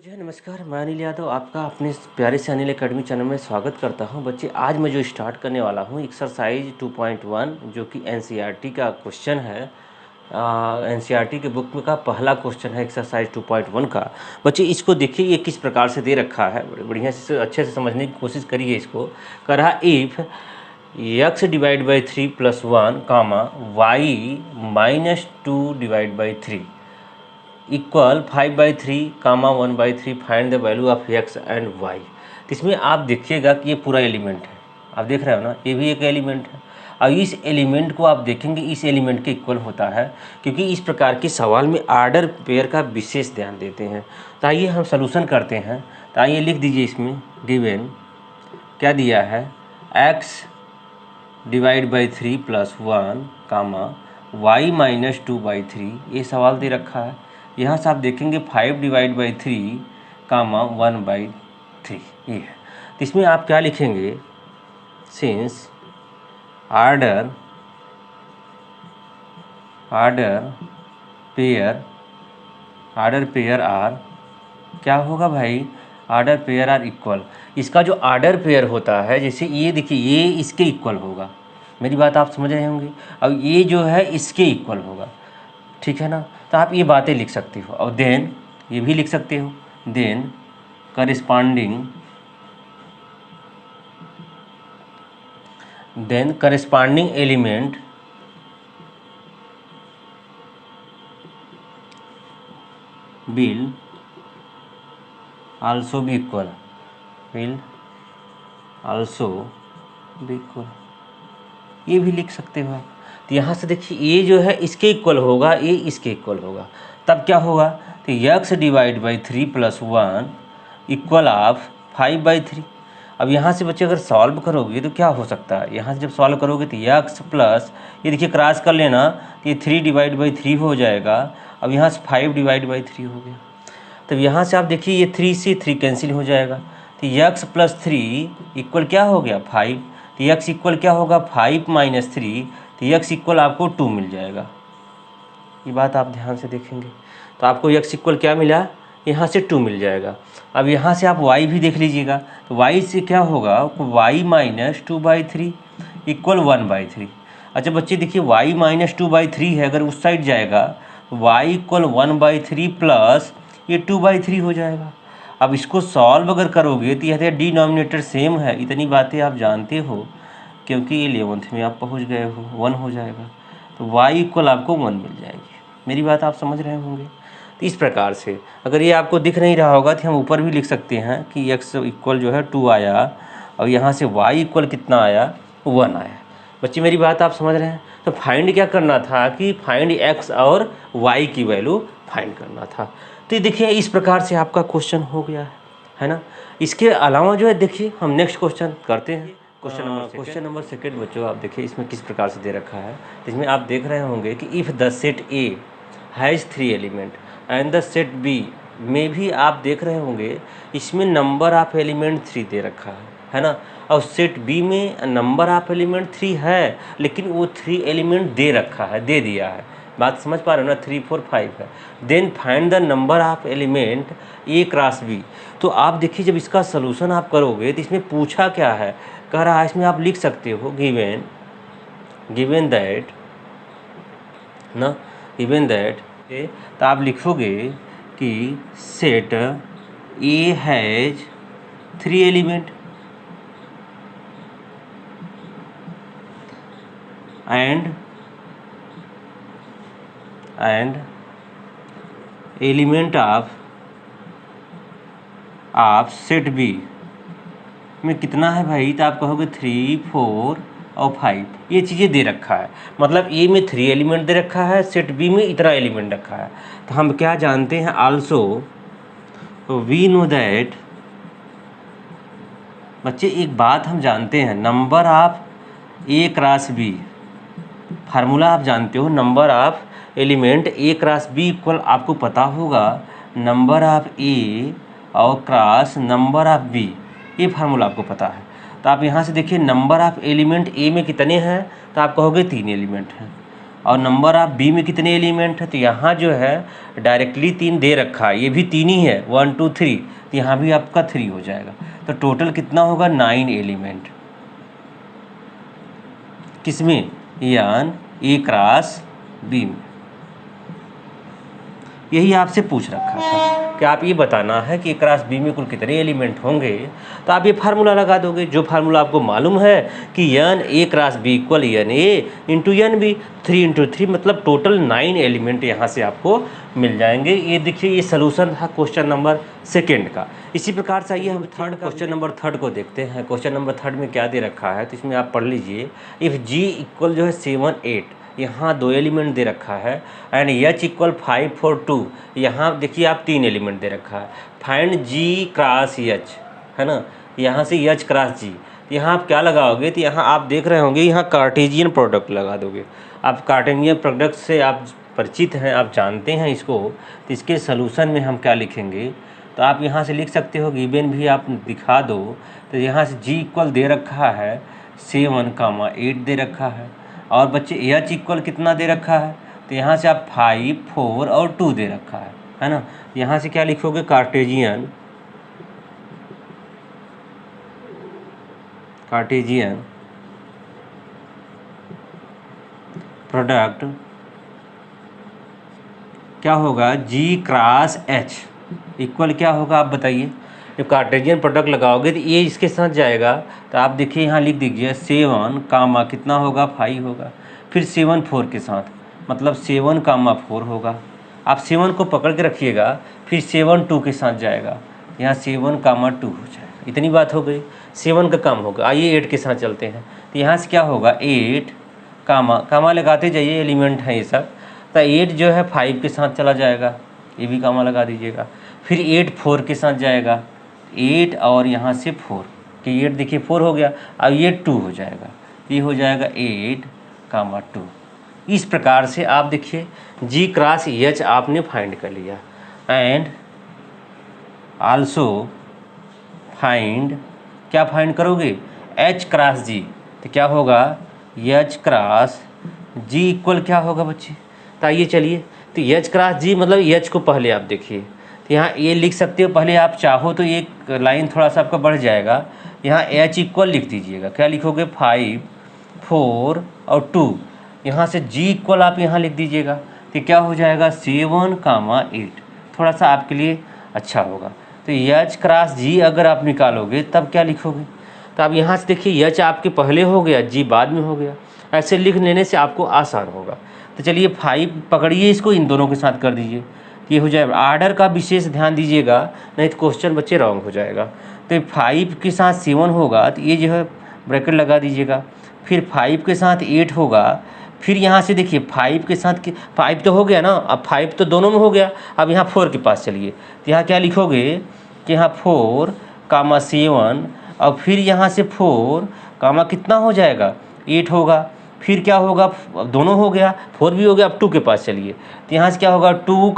जी हाँ, नमस्कार। मैं अनिल यादव आपका अपने इस प्यारे से अनिल एकेडमी चैनल में स्वागत करता हूं। बच्चे, आज मैं जो स्टार्ट करने वाला हूं एक्सरसाइज 2.1 जो कि एनसीईआरटी का क्वेश्चन है। एनसीईआरटी के बुक में का पहला क्वेश्चन है एक्सरसाइज 2.1 का। बच्चे इसको देखिए, ये किस प्रकार से दे रखा है, बढ़िया से अच्छे से समझने की कोशिश करिए। इसको कह रहा if x divide by 3 + 1 comma y -2 divide by 3 equal 5/3 comma 1/3 find the value of x and y। तो इसमें आप देखिएगा कि ये पूरा एलिमेंट है, आप देख रहे हो ना, ये भी एक एलिमेंट है। और इस एलिमेंट को आप देखेंगे इस एलिमेंट के इक्वल होता है, क्योंकि इस प्रकार के सवाल में आर्डर पेयर का विशेष ध्यान देते हैं। तो आइए हम सॉल्यूशन करते हैं। तो आइए लिख दीजिए, इसमें गिवन क्या दिया है, x divide by 3 + 1 comma y -2/3, ये सवाल दे रखा है। यहाँ से आप देखेंगे 5 डिवाइड बाई 3 कामा 1/3 ये है। तो इसमें आप क्या लिखेंगे, सिंस आर्डर पेयर आर, क्या होगा भाई, आर्डर पेयर आर इक्वल। इसका जो आर्डर पेयर होता है, जैसे ये देखिए, ये इसके इक्वल होगा, मेरी बात आप समझ रहे होंगे। अब ये जो है इसके इक्वल होगा, ठीक है ना। तो आप ये बातें लिख सकते हो, और देन ये भी लिख सकते हो, then corresponding element will also be equal, ये भी लिख सकते हो आप। तो यहाँ से देखिए, ये जो है इसके इक्वल होगा, ये इसके इक्वल होगा, तब क्या होगा, तो x divide by 3 + 1 equal of 5/3। अब यहाँ से बच्चे अगर सॉल्व करोगे तो क्या हो सकता है, यहाँ से जब सॉल्व करोगे तो x प्लस, ये देखिए क्रॉस कर लेना, तो ये 3 डिवाइड बाई 3 हो जाएगा। अब यहाँ से 5 डिवाइड बाई 3 हो गया। तब यहाँ से आप देखिए, ये 3 से 3 कैंसिल हो जाएगा, तो x + 3 इक्वल क्या हो गया, 5। तो x इक्वल क्या होगा, 5 - 3, तो x इक्वल आपको 2 मिल जाएगा। ये बात आप ध्यान से देखेंगे तो आपको x इक्वल क्या मिला, यहाँ से 2 मिल जाएगा। अब यहाँ से आप y भी देख लीजिएगा, तो y से क्या होगा, y -2/3 इक्वल 1/3। अच्छा बच्चे देखिए, y -2/3 है, अगर उस साइड जाएगा y इक्वल 1/3 प्लस ये 2/3 हो जाएगा। अब इसको सॉल्व अगर करोगे तो यह डिनोमिनेटर सेम है, इतनी बातें आप जानते हो, क्योंकि 11th में आप पहुंच गए हो, 1 हो जाएगा। तो y इक्वल आपको 1 मिल जाएगी। मेरी बात आप समझ रहे होंगे। तो इस प्रकार से अगर ये आपको दिख नहीं रहा होगा तो हम ऊपर भी लिख सकते हैं कि x इक्वल जो है 2 आया, और यहाँ से y इक्वल कितना आया, 1 आया। बच्चे मेरी बात आप समझ रहे हैं। तो फाइंड क्या करना था, कि फाइंड x और y की वैल्यू फाइंड करना था। तो देखिए, इस प्रकार से आपका क्वेश्चन हो गया है ना। इसके अलावा जो है, देखिए हम नेक्स्ट क्वेश्चन करते हैं। क्वेश्चन नंबर सेकेंड बच्चों, आप देखिए इसमें किस प्रकार से दे रखा है। इसमें आप देख रहे होंगे कि if the set A has 3 element and the set B में भी आप देख रहे होंगे, इसमें नंबर ऑफ एलिमेंट 3 दे रखा है ना। और सेट B में नंबर ऑफ एलिमेंट 3 है, लेकिन वो 3 एलिमेंट दे रखा है, दे दिया है। बात समझ पा रहे हो ना, 3 4 5 है। Then find the number of element A cross B। तो आप देखिए, जब इसका सलूशन आप करोगे तो इसमें पूछा क्या है, कह रहा है इसमें आप लिख सकते हो गिवन दैट तो आप लिखोगे कि set A has 3 element and element of set B में कितना है भाई, तो आप कहोगे 3 4 और 5, ये चीज़ें दे रखा है। मतलब A में 3 एलिमेंट दे रखा है, सेट B में इतना एलिमेंट रखा है। तो हम क्या जानते हैं, आल्सो वी नो दैट, बच्चे एक बात हम जानते हैं, number of A cross B, formula आप जानते हो, number of element A cross B equal आपको पता होगा नंबर ऑफ A और क्रॉस नंबर ऑफ B, ये फार्मूला आपको पता है। तो आप यहाँ से देखिए, नंबर ऑफ एलिमेंट A में कितने हैं, तो आप कहोगे 3 एलिमेंट हैं। और नंबर ऑफ बी में कितने एलिमेंट है, तो यहाँ जो है डायरेक्टली 3 दे रखा है, ये भी 3 ही है, 1 2 3, तो यहाँ भी आपका 3 हो जाएगा। तो टोटल कितना होगा 9 एलिमेंट किसमें, यान ए क्रॉस बी में। यही आपसे पूछ रखा था कि आप ये बताना है कि ए क्रॉस बी में कुल कितने एलिमेंट होंगे, तो आप ये फार्मूला लगा दोगे, जो फार्मूला आपको मालूम है कि यन ए क्रॉस बी इक्वल यन ए इंटू यन बी, 3 इंटू 3 मतलब टोटल 9 एलिमेंट यहाँ से आपको मिल जाएंगे। ये देखिए ये सलूशन था क्वेश्चन नंबर 2 का। इसी प्रकार से आइए हम थर्ड क्वेश्चन नंबर 3 को देखते हैं। क्वेश्चन नंबर 3 में क्या दे रखा है, तो इसमें आप पढ़ लीजिए, इफ़ जी इक्वल जो है 7 8, यहाँ 2 एलिमेंट दे रखा है, एंड एच इक्वल 5 4 2, यहाँ देखिए आप 3 एलिमेंट दे रखा है। फाइंड जी क्रॉस एच, है ना, यहाँ से एच क्रॉस जी, यहाँ आप क्या लगाओगे, तो यहाँ आप देख रहे होंगे यहाँ कार्टेशियन प्रोडक्ट लगा दोगे। आप कार्टेशियन प्रोडक्ट से आप परिचित हैं, आप जानते हैं इसको, तो इसके सलूशन में हम क्या लिखेंगे, तो आप यहाँ से लिख सकते हो, गिवन भी आप दिखा दो, तो यहाँ से जी इक्वल दे रखा है 7 8 दे रखा है, और बच्चे एच इक्वल कितना दे रखा है, तो यहाँ से आप 5 4 और 2 दे रखा है ना। यहाँ से क्या लिखोगे, कार्टेशियन प्रोडक्ट क्या होगा, जी क्रॉस एच इक्वल क्या होगा, आप बताइए। जब कार्टेशियन प्रोडक्ट लगाओगे तो ये इसके साथ जाएगा, तो आप देखिए यहाँ लिख दीजिए 7 कितना होगा 5 होगा, फिर 7 4 के साथ, मतलब 7 4 होगा। आप 7 को पकड़ के रखिएगा, फिर 7 2 के साथ जाएगा, यहाँ 7 2 हो जाएगा। इतनी बात हो गई, 7 का काम होगा। आइए 8 के साथ चलते हैं, तो यहाँ से क्या होगा 8 कामा लगाते जाइए, एलिमेंट है ये सब, तो 8 जो है 5 के साथ चला जाएगा, ये भी कामा लगा दीजिएगा। फिर 8 4 के साथ जाएगा, 8 और यहाँ से 4, कि 8 देखिए 4 हो गया, अब ये 2 हो जाएगा, ये हो जाएगा 8 2। इस प्रकार से आप देखिए जी क्रॉस एच आपने फाइंड कर लिया, एंड आल्सो फाइंड, क्या फाइंड करोगे, एच क्रॉस जी, तो क्या होगा एच क्रॉस जी इक्वल क्या होगा बच्चे, तो आइए चलिए, तो एच क्रॉस जी मतलब एच को पहले आप देखिए, तो यहाँ ये लिख सकते हो, पहले आप चाहो तो एक लाइन थोड़ा सा आपका बढ़ जाएगा, यहाँ एच इक्वल लिख दीजिएगा, क्या लिखोगे 5 4 और 2, यहाँ से जी इक्वल आप यहाँ लिख दीजिएगा, तो क्या हो जाएगा 7 8, थोड़ा सा आपके लिए अच्छा होगा। तो एच क्रॉस जी अगर आप निकालोगे तब क्या लिखोगे, तो आप यहाँ से देखिए एच आपके पहले हो गया, जी बाद में हो गया, ऐसे लिख लेने से आपको आसान होगा। तो चलिए 5 पकड़िए, इसको इन दोनों के साथ कर दीजिए, ये हो जाएगा। आर्डर का विशेष ध्यान दीजिएगा, नहीं तो क्वेश्चन बच्चे रॉन्ग हो जाएगा। तो 5 के साथ 7 होगा, तो ये जो है ब्रैकेट लगा दीजिएगा, फिर 5 के साथ 8 होगा, फिर यहाँ से देखिए 5 के साथ 5 तो हो गया ना, अब 5 तो दोनों में हो गया, अब यहाँ 4 के पास चलिए, तो यहाँ क्या लिखोगे कि यहाँ 4 7, और फिर यहाँ से 4 कितना हो जाएगा 8 होगा, फिर क्या होगा, दोनों हो गया, 4 भी हो गया, अब 2 के पास चलिए, तो यहाँ से क्या होगा 2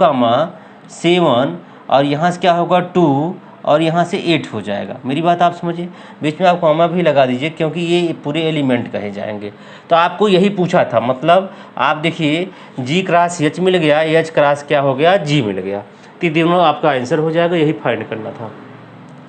7, और यहाँ से क्या होगा 2, और यहाँ से 8 हो जाएगा। मेरी बात आप समझिए, बीच में आप कॉमा भी लगा दीजिए, क्योंकि ये पूरे एलिमेंट कहे जाएंगे। तो आपको यही पूछा था, मतलब आप देखिए जी क्रॉस एच मिल गया, एच क्रॉस क्या हो गया जी मिल गया, तो दोनों आपका आंसर हो जाएगा, यही फाइंड करना था।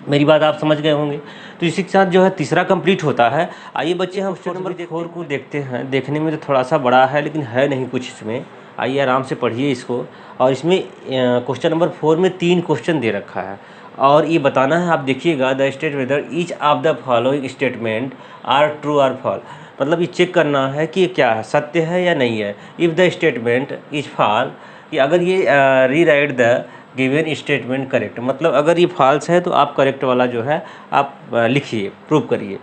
मेरी बात आप समझ गए होंगे। तो इसी के साथ जो है तीसरा कंप्लीट होता है। आइए बच्चे हम क्वेश्चन नंबर 4 को देखते हैं। देखने में तो थोड़ा सा बड़ा है, लेकिन है नहीं कुछ इसमें। आइए आराम से पढ़िए इसको। और इसमें क्वेश्चन नंबर 4 में 3 क्वेश्चन दे रखा है, और ये बताना है, आप देखिएगा, the state whether each of the following statement are true or false, मतलब ये चेक करना है कि ये क्या है, सत्य है या नहीं है। If the statement is fall, कि अगर ये rewrite the given statement correct, मतलब अगर ये फॉल्स है तो आप करेक्ट वाला जो है आप लिखिए, प्रूव करिए।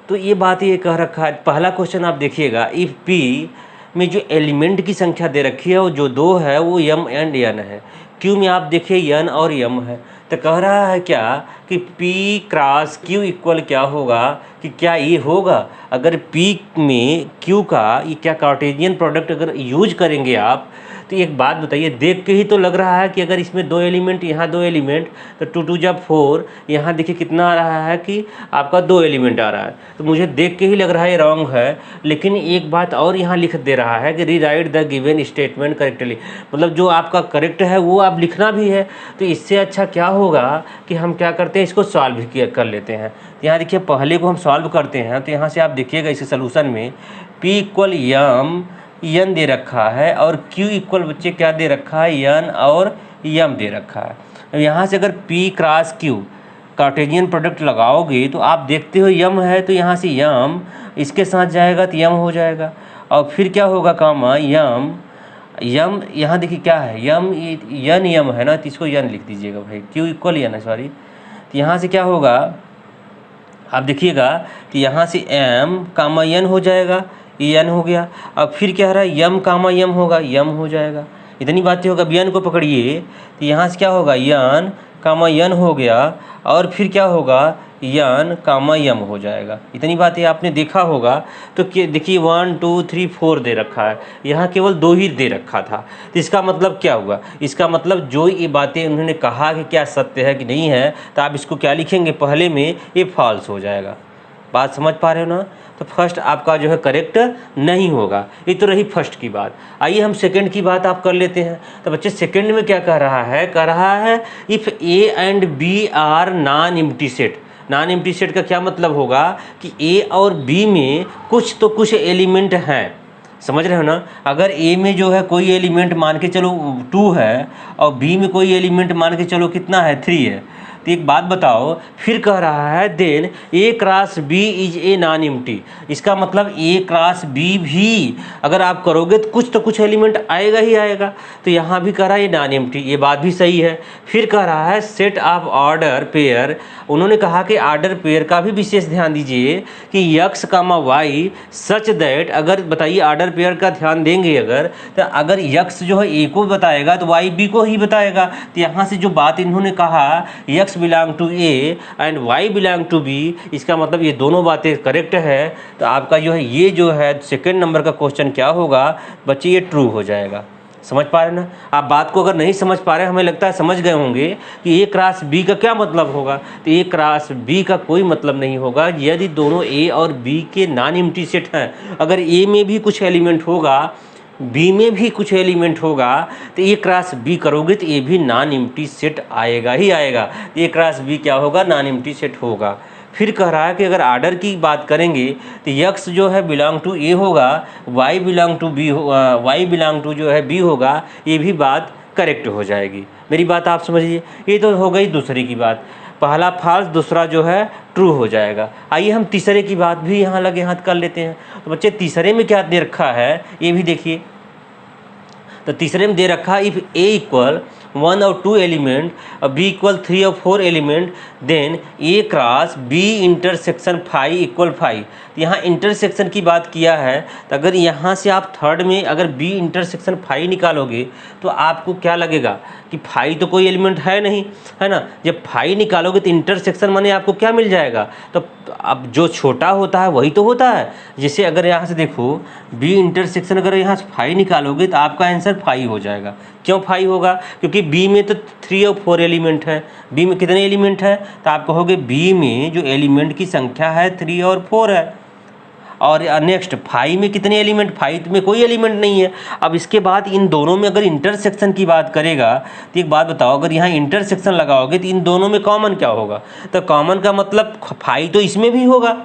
तो ये बात ये कह रखा है। पहला क्वेश्चन आप देखिएगा, इफ़ पी में जो एलिमेंट की संख्या दे रखी है वो जो 2 है वो m एंड n है। क्यू में आप देखिए n और m है, तो कह रहा है क्या कि P क्रॉस Q इक्वल क्या होगा, कि क्या ये होगा अगर P में Q का ये क्या कार्टेशियन प्रोडक्ट अगर यूज करेंगे आप, तो एक बात बताइए, देख के ही तो लग रहा है कि अगर इसमें 2 एलिमेंट, यहाँ 2 एलिमेंट, तो 2 2 जा 4, यहाँ देखिए कितना आ रहा है कि आपका 2 एलिमेंट आ रहा है, तो मुझे देख के ही लग रहा है ये रॉन्ग है। लेकिन एक बात और यहाँ लिख दे रहा है कि rewrite the given statement correctly, मतलब जो आपका करेक्ट है वो आप लिखना भी है। तो इससे अच्छा क्या होगा कि हम क्या करते हैं, इसको सॉल्व कर लेते हैं। यहाँ देखिए पहले को हम सॉल्व करते हैं, तो यहाँ से आप देखिएगा इस सोल्यूशन में P इक्वल एन दे रखा है और Q इक्वल बच्चे क्या दे रखा है, एन और एम दे रखा है। यहाँ से अगर P cross Q Cartesian product लगाओगे तो आप देखते हो यम है, तो यहाँ से यम इसके साथ जाएगा तो यम हो जाएगा, और फिर क्या होगा कामा यम यहाँ देखिए क्या है, यम यम है ना, तो इसको यन लिख दीजिएगा भाई, Q इक्वल यन है सॉरी। तो यहाँ से क्या होगा आप देखिएगा कि यहाँ से m कामा यन हो जाएगा, ये यन हो गया। अब फिर क्या रहा है, यम कामा यम होगा, यम हो जाएगा। इतनी बातें होगा, यन को पकड़िए तो यहाँ से क्या होगा, यन कामा यन हो गया, और फिर क्या होगा, यन कामा यम हो जाएगा। इतनी बातें आपने देखा होगा। तो देखिए 1 2 3 4 दे रखा है, यहाँ केवल 2 ही दे रखा था। तो इसका मतलब क्या हुआ, इसका मतलब जो ये बातें उन्होंने कहा कि क्या सत्य है कि नहीं है, तो आप इसको क्या लिखेंगे, पहले में ये फॉल्स हो जाएगा। बात समझ पा रहे हो ना। तो फर्स्ट आपका जो है करेक्ट नहीं होगा। ये तो रही फर्स्ट की बात। आइए हम सेकंड की बात आप कर लेते हैं। तो बच्चे सेकंड में क्या कह रहा है, if A and B are non empty set. Non empty set का क्या मतलब होगा कि ए और बी में कुछ तो कुछ एलिमेंट हैं, समझ रहे हो ना। अगर ए में जो है कोई एलिमेंट मान के चलो 2 है, और बी में कोई एलिमेंट मान के चलो कितना है, 3 है। तो एक बात बताओ, फिर कह रहा है then A cross B is a non empty. इसका मतलब ए क्रॉस बी भी अगर आप करोगे तो कुछ एलिमेंट आएगा ही आएगा। तो यहाँ भी कह रहा है ये नॉन एम्प्टी, ये बात भी सही है। फिर कह रहा है सेट ऑफ ऑर्डर पेयर। उन्होंने कहा कि ऑर्डर पेयर का भी विशेष ध्यान दीजिए कि x comma y such that, अगर बताइए ऑर्डर पेयर का ध्यान देंगे अगर, तो अगर यक्स जो है ए को बताएगा तो वाई बी को ही बताएगा। तो यहाँ से जो बात इन्होंने कहा x belong to A and y belong to B, इसका मतलब ये दोनों बातें करेक्ट है। तो आपका जो है ये जो है सेकंड नंबर का क्वेश्चन क्या होगा बच्चे, ये ट्रू हो जाएगा। समझ पा रहे ना आप बात को। अगर नहीं समझ पा रहे, हमें लगता है समझ गए होंगे कि ए क्रॉस बी का क्या मतलब होगा। तो ए क्रॉस बी का कोई मतलब नहीं होगा यदि दोनों ए और बी के नॉन एम्प्टी सेट हैं। अगर ए में भी कुछ एलिमेंट होगा, बी में भी कुछ एलिमेंट होगा, तो ए क्रॉस बी करोगे तो ए भी नॉन एम्प्टी सेट आएगा ही आएगा। ए क्रॉस बी क्या होगा, नॉन एम्प्टी सेट होगा। फिर कह रहा है कि अगर आर्डर की बात करेंगे तो यक्स जो है बिलोंग टू ए होगा, y belong to B, y belong to जो है बी होगा। ये भी बात करेक्ट हो जाएगी। मेरी बात आप समझिए। ये तो हो गई दूसरी की बात, पहला फॉल्स, दूसरा जो है ट्रू हो जाएगा। आइए हम तीसरे की बात भी यहाँ लगे हाथ कर लेते हैं। तो बच्चे तीसरे में क्या दे रखा है ये भी देखिए। तो तीसरे में दे रखा है इफ़ ए इक्वल 1 और 2 एलिमेंट और बी इक्वल 3 और 4 element, then A cross B intersection 5 equal 5। यहाँ इंटरसेक्शन की बात किया है, तो अगर यहाँ से आप थर्ड में अगर बी इंटरसेक्शन 5 निकालोगे तो आपको क्या लगेगा कि 5 तो कोई एलिमेंट है नहीं, है ना। जब 5 निकालोगे तो इंटरसेक्शन माने आपको क्या मिल जाएगा, तो अब जो छोटा होता है वही तो होता है। जैसे अगर यहाँ से देखो बी इंटरसेक्शन अगर यहाँ से 5 निकालोगे तो आपका आंसर 5 हो जाएगा। क्यों 5 होगा, क्योंकि बी में तो 3 और 4 एलिमेंट है। बी में कितने एलिमेंट है, तो आप कहोगे बी में जो एलिमेंट की संख्या है 3 और 4 है। और नेक्स्ट 5 में कितने एलिमेंट, 5 में कोई एलिमेंट नहीं है। अब इसके बाद इन दोनों में अगर इंटरसेक्शन की बात करेगा तो एक बात बताओ, अगर यहाँ इंटरसेक्शन लगाओगे तो इन दोनों में कॉमन क्या होगा, तो कॉमन का मतलब 5 तो इसमें भी होगा,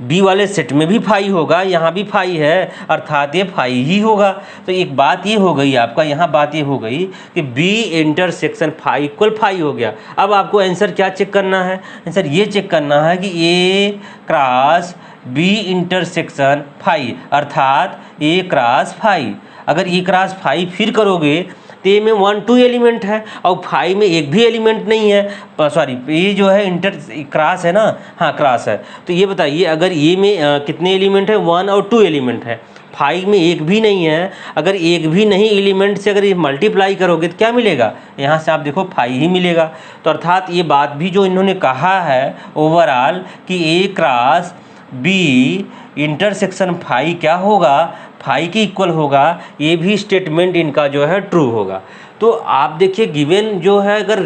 बी वाले सेट में भी 5 होगा, यहाँ भी 5 है, अर्थात ये 5 ही होगा। तो एक बात ये हो गई आपका, यहाँ बात ये हो गई कि बी इंटरसेक्शन 5 इक्वल 5 हो गया। अब आपको आंसर क्या चेक करना है, आंसर ये चेक करना है कि ए क्रॉस बी इंटरसेक्शन 5 अर्थात ए क्रॉस 5। अगर ए क्रॉस 5 फिर करोगे तो ए में 1 2 एलिमेंट है और 5 में एक भी एलिमेंट नहीं है, सॉरी ये जो है इंटर क्रॉस है ना, हाँ क्रॉस है। तो ये बताइए अगर ये में कितने एलिमेंट है, 1 और 2 एलिमेंट है, फाइव में एक भी नहीं है, अगर एक भी नहीं एलिमेंट से अगर ये मल्टीप्लाई करोगे तो क्या मिलेगा, यहाँ से आप देखो 5 ही मिलेगा। तो अर्थात ये बात भी जो इन्होंने कहा है ओवरऑल कि ए क्रॉस बी इंटरसेक्शन फाई क्या होगा, फाई के इक्वल होगा, ये भी स्टेटमेंट इनका जो है ट्रू होगा। तो आप देखिए गिवन जो है अगर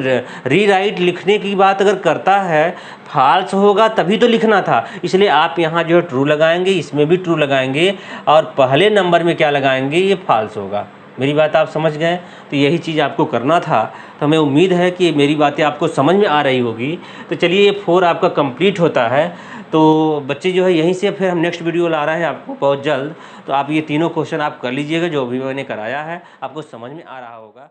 रीराइट लिखने की बात अगर करता है फॉल्स होगा तभी तो लिखना था, इसलिए आप यहाँ जो है ट्रू लगाएंगे, इसमें भी ट्रू लगाएंगे और पहले नंबर में क्या लगाएंगे, ये फॉल्स होगा। मेरी बात आप समझ गए, तो यही चीज़ आपको करना था। तो हमें उम्मीद है कि मेरी बातें आपको समझ में आ रही होगी। तो चलिए ये 4 आपका कंप्लीट होता है। तो बच्चे जो है यहीं से फिर हम नेक्स्ट वीडियो ला रहे हैं आपको बहुत जल्द। तो आप ये तीनों क्वेश्चन आप कर लीजिएगा, जो भी मैंने कराया है आपको समझ में आ रहा होगा।